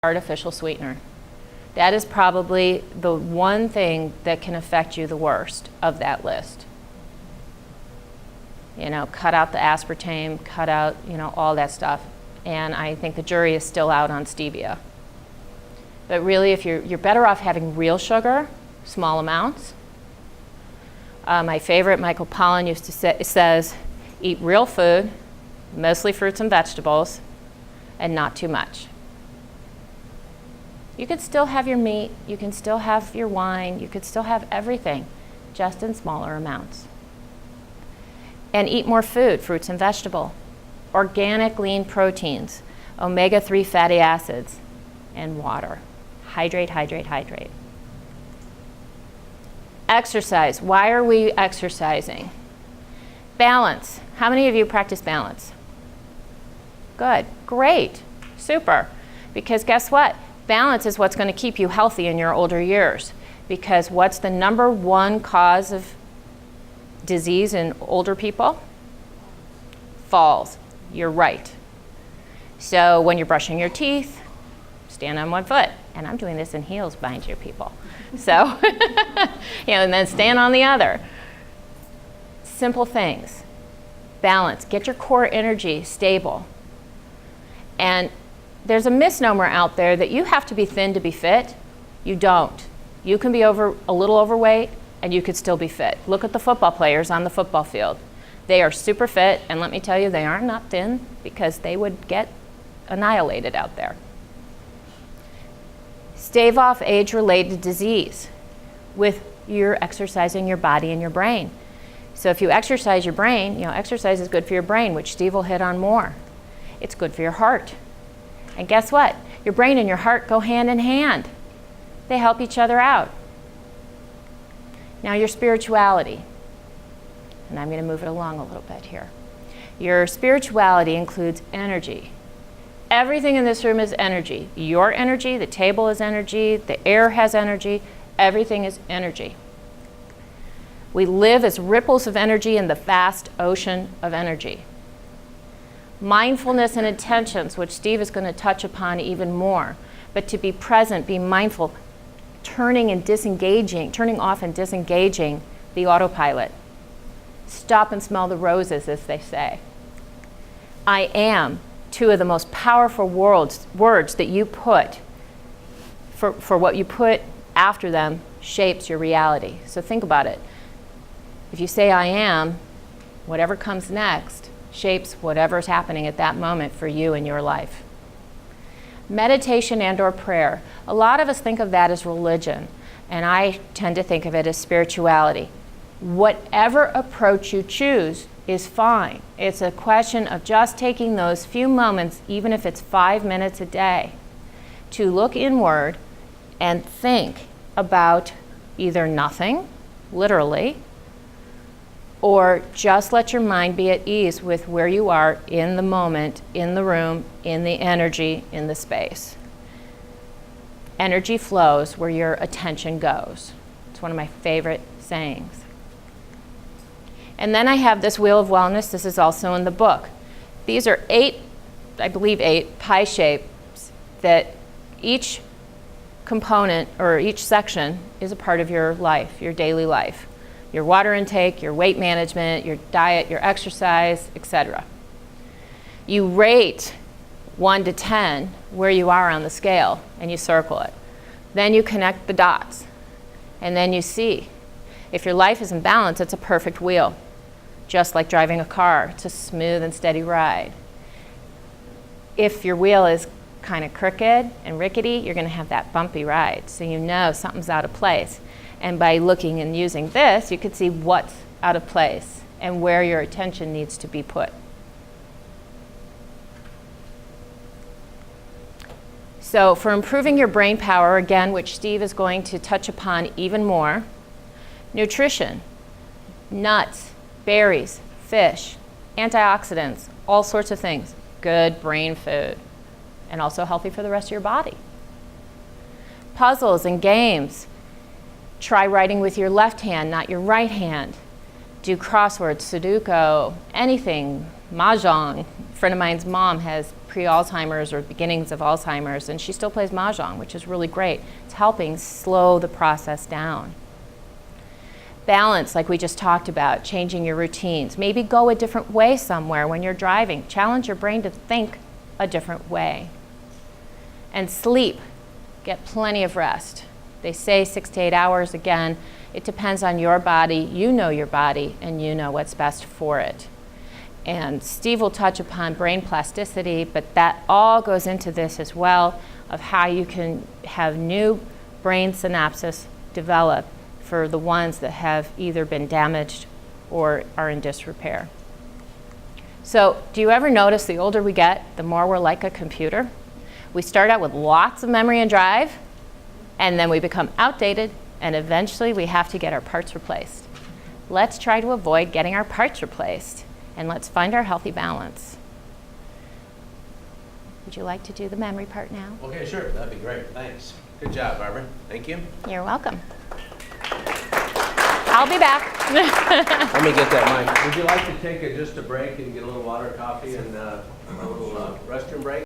artificial sweetener. That is probably the one thing that can affect you the worst of that list. Cut out the aspartame, cut out, all that stuff. And I think the jury is still out on stevia. But really, if you're better off having real sugar, small amounts. My favorite, Michael Pollan, used to say, says, eat real food, mostly fruits and vegetables, and not too much. You could still have your meat, you can still have your wine, you could still have everything, just in smaller amounts. And eat more food, fruits and vegetable, organic lean proteins, omega-3 fatty acids, and water. Hydrate, hydrate, hydrate. Exercise. Why are we exercising? Balance. How many of you practice balance? Good. Great. Super. Because guess what? Balance is what's going to keep you healthy in your older years. Because what's the number one cause of disease in older people? Falls. You're right. So when you're brushing your teeth, stand on one foot. And I'm doing this in heels, mind you, people. So, and then stand on the other. Simple things. Balance. Get your core energy stable. And there's a misnomer out there that you have to be thin to be fit. You don't. You can be a little overweight and you could still be fit. Look at the football players on the football field. They are super fit, and let me tell you, they are not thin because they would get annihilated out there. Stave off age-related disease with your exercising your body and your brain. So if you exercise your brain, exercise is good for your brain, which Steve will hit on more. It's good for your heart. And guess what? Your brain and your heart go hand in hand. They help each other out. Now your spirituality. And I'm going to move it along a little bit here. Your spirituality includes energy. Everything in this room is energy. Your energy, the table is energy, the air has energy, everything is energy. We live as ripples of energy in the vast ocean of energy. Mindfulness and intentions, which Steve is going to touch upon even more, but to be present, be mindful, turning off and disengaging the autopilot. Stop and smell the roses, as they say. I am. Two of the most powerful words that you put, for what you put after them shapes your reality. So think about it. If you say I am, whatever comes next shapes whatever's happening at that moment for you in your life. Meditation and or prayer. A lot of us think of that as religion, and I tend to think of it as spirituality. Whatever approach you choose is fine. It's a question of just taking those few moments, even if it's 5 minutes a day, to look inward and think about either nothing, literally, or just let your mind be at ease with where you are in the moment, in the room, in the energy, in the space. Energy flows where your attention goes. It's one of my favorite sayings. And then I have this Wheel of Wellness. This is also in the book. These are 8 pie shapes that each component or each section is a part of your life, your daily life. Your water intake, your weight management, your diet, your exercise, etc. You rate 1 to 10 where you are on the scale, and you circle it. Then you connect the dots, and then you see. If your life is in balance, it's a perfect wheel. Just like driving a car, it's a smooth and steady ride. If your wheel is kind of crooked and rickety, you're going to have that bumpy ride, so you know something's out of place. And by looking and using this, you can see what's out of place and where your attention needs to be put. So for improving your brain power, again, which Steve is going to touch upon even more, nutrition, nuts, berries, fish, antioxidants, all sorts of things. Good brain food, and also healthy for the rest of your body. Puzzles and games. Try writing with your left hand, not your right hand. Do crosswords, Sudoku, anything, Mahjong. A friend of mine's mom has pre-Alzheimer's or beginnings of Alzheimer's, and she still plays Mahjong, which is really great. It's helping slow the process down. Balance, like we just talked about, changing your routines. Maybe go a different way somewhere when you're driving. Challenge your brain to think a different way. And sleep. Get plenty of rest. They say 6 to 8 hours. Again, it depends on your body. You know your body, and you know what's best for it. And Steve will touch upon brain plasticity, but that all goes into this as well, of how you can have new brain synapses develop for the ones that have either been damaged or are in disrepair. So do you ever notice the older we get, the more we're like a computer? We start out with lots of memory and drive, and then we become outdated, and eventually we have to get our parts replaced. Let's try to avoid getting our parts replaced, and let's find our healthy balance. Would you like to do the memory part now? Okay, sure. That'd be great. Thanks. Good job, Barbara. Thank you. You're welcome. I'll be back. Let me get that mic. Would you like to take just a break and get a little water, coffee, and a little restroom break?